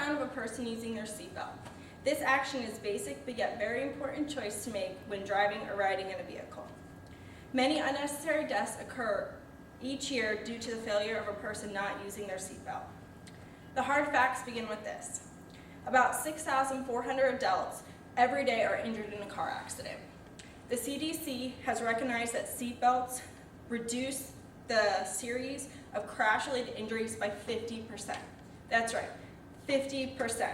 sound of a person using their seatbelt. This action is basic but yet very important choice to make when driving or riding in a vehicle. Many unnecessary deaths occur each year due to the failure of a person not using their seatbelt. The hard facts begin with this. About 6,400 adults every day are injured in a car accident. The CDC has recognized that seatbelts reduce the series of crash-related injuries by 50%. That's right, 50%.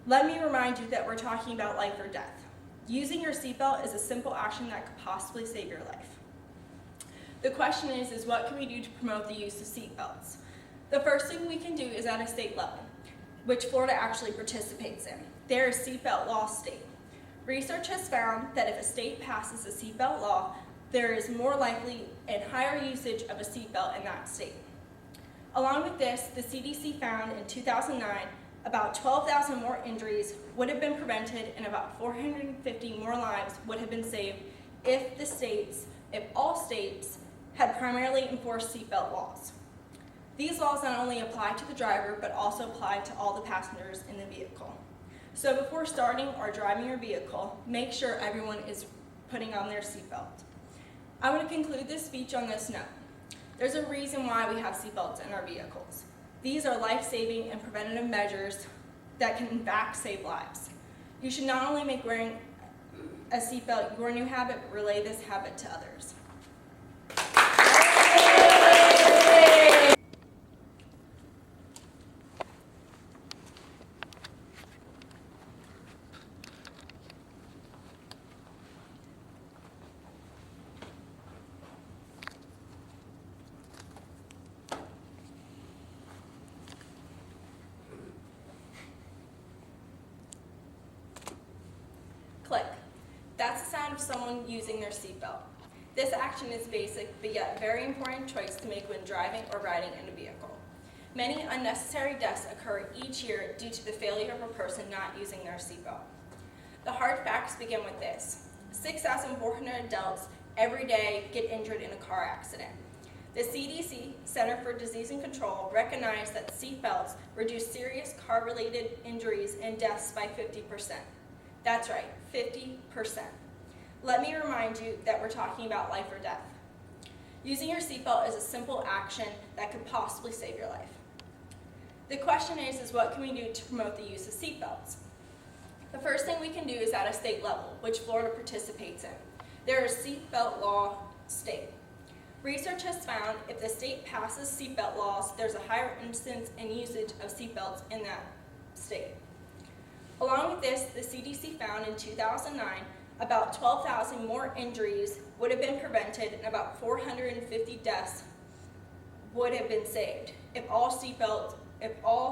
Let me remind you that we're talking about life or death. Using your seatbelt is a simple action that could possibly save your life. The question is what can we do to promote the use of seatbelts? The first thing we can do is at a state level, which Florida actually participates in. They're a seatbelt law state. Research has found that if a state passes a seatbelt law, there is more likely and higher usage of a seatbelt in that state. Along with this, the CDC found in 2009 about 12,000 more injuries would have been prevented and about 450 more lives would have been saved if all states had primarily enforced seatbelt laws. These laws not only apply to the driver, but also apply to all the passengers in the vehicle. So before starting or driving your vehicle, make sure everyone is putting on their seatbelt. I want to conclude this speech on this note. There's a reason why we have seatbelts in our vehicles. These are life-saving and preventative measures that can in fact save lives. You should not only make wearing a seatbelt your new habit, but relay this habit to others. Click. That's the sound of someone using their seatbelt. This action is basic, but yet very important choice to make when driving or riding in a vehicle. Many unnecessary deaths occur each year due to the failure of a person not using their seatbelt. The hard facts begin with this. 6,400 adults every day get injured in a car accident. The CDC, Center for Disease and Control, recognized that seatbelts reduce serious car-related injuries and deaths by 50%. That's right, 50%. Let me remind you that we're talking about life or death. Using your seatbelt is a simple action that could possibly save your life. The question is what can we do to promote the use of seatbelts? The first thing we can do is at a state level, which Florida participates in. They're a seatbelt law state. Research has found if the state passes seatbelt laws, there's a higher incidence and usage of seatbelts in that state. Along with this, the CDC found in 2009 about 12,000 more injuries would have been prevented and about 450 deaths would have been saved if all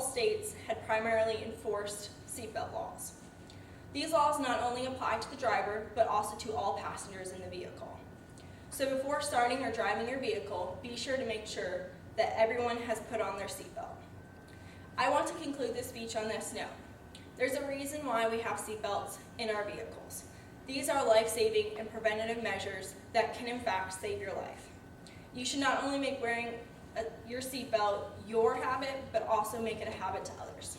states had primarily enforced seatbelt laws. These laws not only apply to the driver, but also to all passengers in the vehicle. So before starting or driving your vehicle, be sure to make sure that everyone has put on their seatbelt. I want to conclude this speech on this note. There's a reason why we have seatbelts in our vehicles. These are life-saving and preventative measures that can in fact save your life. You should not only make wearing your seatbelt your habit, but also make it a habit to others.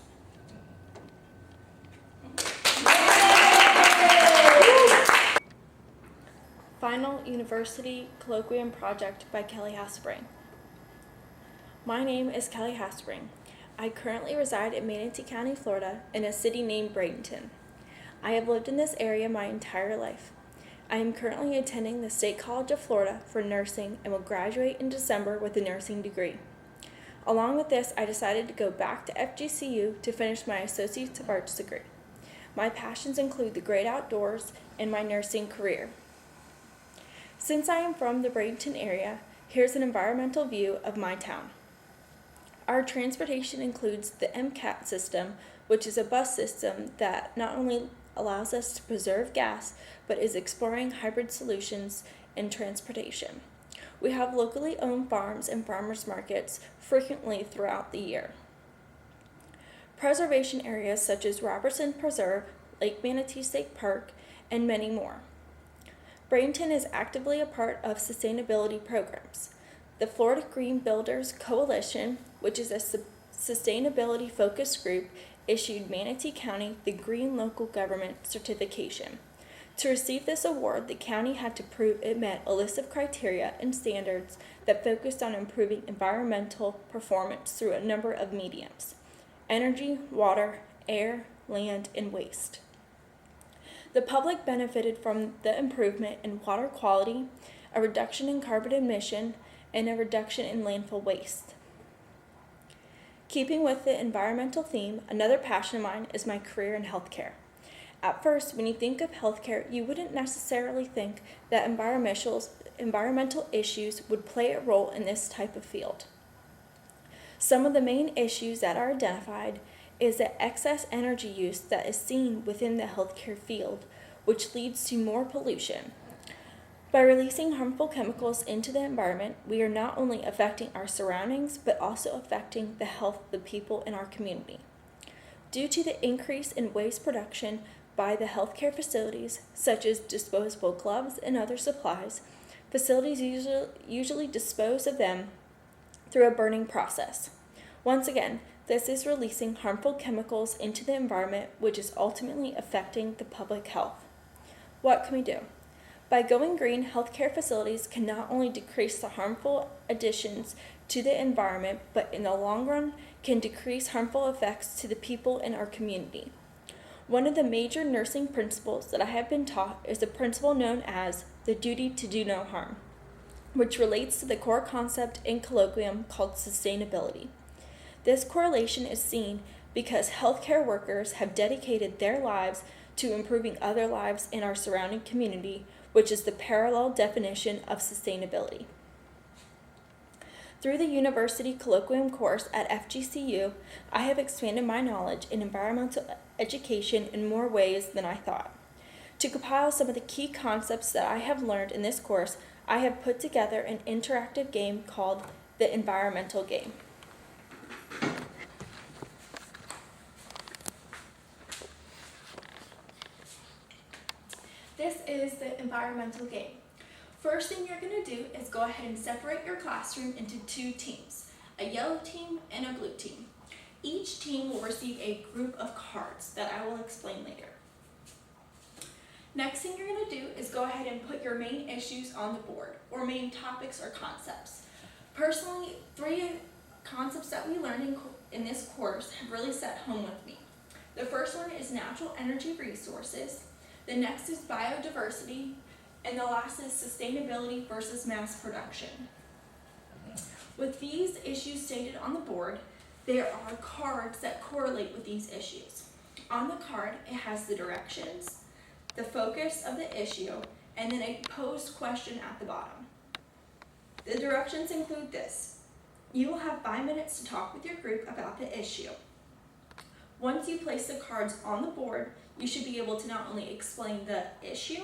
Final University Colloquium Project by Kelly Haspring. My name is Kelly Haspring. I currently reside in Manatee County, Florida, in a city named Bradenton. I have lived in this area my entire life. I am currently attending the State College of Florida for nursing and will graduate in December with a nursing degree. Along with this, I decided to go back to FGCU to finish my Associates of Arts degree. My passions include the great outdoors and my nursing career. Since I am from the Bradenton area, here's an environmental view of my town. Our transportation includes the MCAT system, which is a bus system that not only allows us to preserve gas, but is exploring hybrid solutions in transportation. We have locally owned farms and farmers markets frequently throughout the year. Preservation areas such as Robertson Preserve, Lake Manatee State Park, and many more. Bradenton is actively a part of sustainability programs. The Florida Green Builders Coalition, which is a sustainability focused group, issued Manatee County the Green Local Government Certification. To receive this award, the county had to prove it met a list of criteria and standards that focused on improving environmental performance through a number of mediums: energy, water, air, land, and waste. The public benefited from the improvement in water quality, a reduction in carbon emission, and a reduction in landfill waste. Keeping with the environmental theme, another passion of mine is my career in healthcare. At first, when you think of healthcare, you wouldn't necessarily think that environmental issues would play a role in this type of field. Some of the main issues that are identified is the excess energy use that is seen within the healthcare field, which leads to more pollution. By releasing harmful chemicals into the environment, we are not only affecting our surroundings, but also affecting the health of the people in our community. Due to the increase in waste production by the healthcare facilities, such as disposable gloves and other supplies, facilities usually dispose of them through a burning process. Once again, this is releasing harmful chemicals into the environment, which is ultimately affecting the public health. What can we do? By going green, healthcare facilities can not only decrease the harmful additions to the environment, but in the long run can decrease harmful effects to the people in our community. One of the major nursing principles that I have been taught is the principle known as the duty to do no harm, which relates to the core concept in Colloquium called sustainability. This correlation is seen because healthcare workers have dedicated their lives to improving other lives in our surrounding community, which is the parallel definition of sustainability. Through the University Colloquium course at FGCU, I have expanded my knowledge in environmental education in more ways than I thought. To compile some of the key concepts that I have learned in this course, I have put together an interactive game called the Environmental Game. This is the environmental game. First thing you're going to do is go ahead and separate your classroom into two teams, a yellow team and a blue team. Each team will receive a group of cards that I will explain later. Next thing you're going to do is go ahead and put your main issues on the board, or main topics or concepts. Personally, 3 concepts that we learned in this course have really set home with me. The first one is natural energy resources, the next is biodiversity, and the last is sustainability versus mass production. With these issues stated on the board, there are cards that correlate with these issues. On the card, it has the directions, the focus of the issue, and then a posed question at the bottom. The directions include this. You will have 5 minutes to talk with your group about the issue. Once you place the cards on the board, you should be able to not only explain the issue,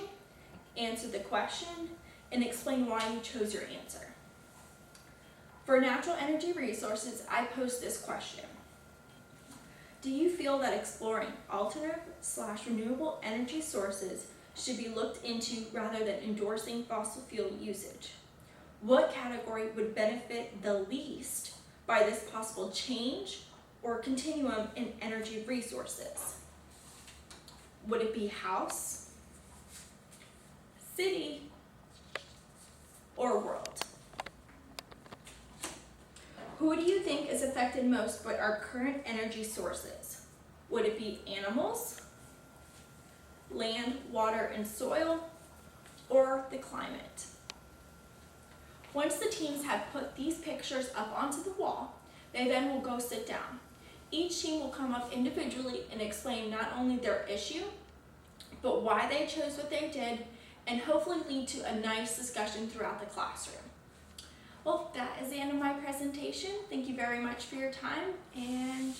answer the question, and explain why you chose your answer. For natural energy resources, I pose this question. Do you feel that exploring alternative/renewable energy sources should be looked into rather than endorsing fossil fuel usage? What category would benefit the least by this possible change or continuum in energy resources? Would it be house, city, or world? Who do you think is affected most by our current energy sources? Would it be animals, land, water, and soil, or the climate? Once the teams have put these pictures up onto the wall, they then will go sit down. Each team will come up individually and explain not only their issue, but why they chose what they did, and hopefully lead to a nice discussion throughout the classroom. Well, that is the end of my presentation. Thank you very much for your time, and